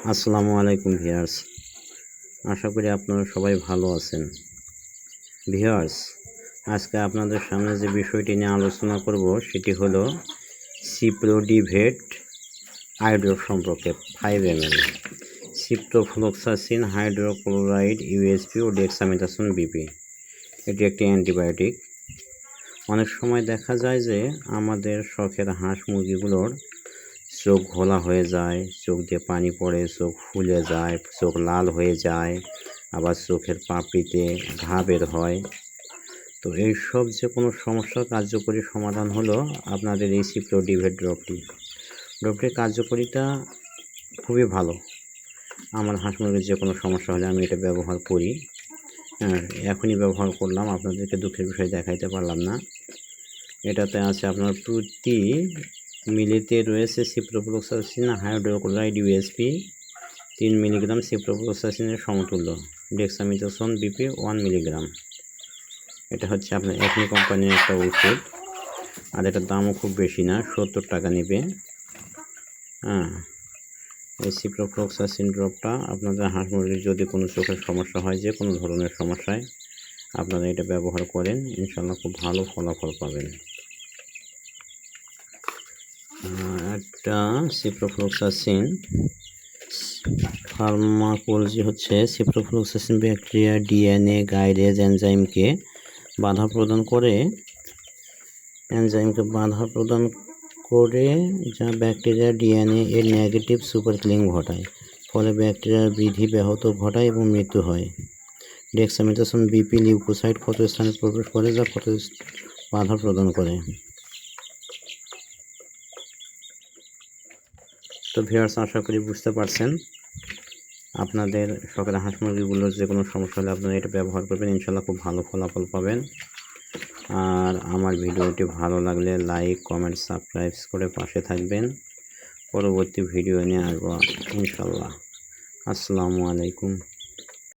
আসসালামু আলাইকুম ভিউয়ার্স। আশা করি আপনারা সবাই ভালো আছেন। ভিউয়ার্স, আজকে আপনাদের সামনে যে বিষয়টি নিয়ে আলোচনা করব সেটি হলো সিপ্রোডিভেট আই ড্রপ সম্পর্কে 5 ml সিপ্রোফ্লক্সাসিন হাইড্রোক্লোরাইড ইউএসপি ও ডেক্সামেথাসোন বিপি। এটি একটি অ্যান্টিবায়োটিক। অনেক সময় দেখা যায় যে আমাদের শখের হাঁস মুরগিগুলোর চোখ ঘোলা হয়ে যায়, চোখ দিয়ে পানি পড়ে, চোখ ফুলে যায়, চোখ লাল হয়ে যায়, আবার চোখের পাপড়িতে ঘা বের হয়। তো এইসব যে কোনো সমস্যার কার্যকরী সমাধান হলো আপনাদের এই সিপ্রোডিভেট ড্রপটির কার্যকারিতা খুবই ভালো। আমার হাঁস মুরগির যে কোনো সমস্যা হলে আমি এটা ব্যবহার করি। এখনই ব্যবহার করলাম, আপনাদেরকে দুঃখের বিষয় দেখাইতে পারলাম না। এটাতে আছে আপনার প্রতি মিলিতে রয়েছে সিপ্রোফ্লক্সাসিন হাইড্রোক্লোরাইড ইউএসপি 3 মিলিগ্রাম, সিপ্রোফ্লক্সাসিনের সমতুল্য, ডেক্সামেথাসোন বিপি 1 মিলিগ্রাম। এটা হচ্ছে আপনার একমি কোম্পানির একটা ওষুধ, আর এটার দামও খুব বেশি না, 70 টাকা নেবে। এই সিপ্রোফ্লক্সাসিন ড্রপটা আপনাদের হাঁস মুরগির যদি কোনো চোখের সমস্যা হয়, যে কোনো ধরনের সমস্যায় আপনারা এটা ব্যবহার করেন, ইনশাল্লাহ খুব ভালো ফলাফল পাবেন। একটা সিপ্রোফ্লক্সাসিন ফার্মাকোলজি হচ্ছে সিপ্রোফ্লক্সাসিন ব্যাকটেরিয়া ডিএনএ গাইডেজ এনজাইমকে বাধা প্রদান করে, যা ব্যাকটেরিয়া ডিএনএ এর নেগেটিভ সুপার কিলিং ঘটায়, ফলে ব্যাকটেরিয়ার বৃদ্ধি ব্যাহত ঘটায় এবং মৃত্যু হয়। ডেক্সামেথাসোন বিপি লিউকোসাইট ক্ষতস্থানে প্রবেশ করে, যা ক্ষত বাধা প্রদান করে। তো ভিউয়ার্স, আশা করি বুঝতে পারছেন। আপনাদের শখের হাঁস মুরগিগুলোর যে কোনো সমস্যা হলে আপনারা এটা ব্যবহার করবেন, ইনশাল্লাহ খুব ভালো ফলাফল পাবেন। আর আমার ভিডিওটি ভালো লাগলে লাইক, কমেন্ট, সাবস্ক্রাইব করে পাশে থাকবেন। পরবর্তী ভিডিও নিয়ে আসবো ইনশাল্লাহ। আসসালামু আলাইকুম।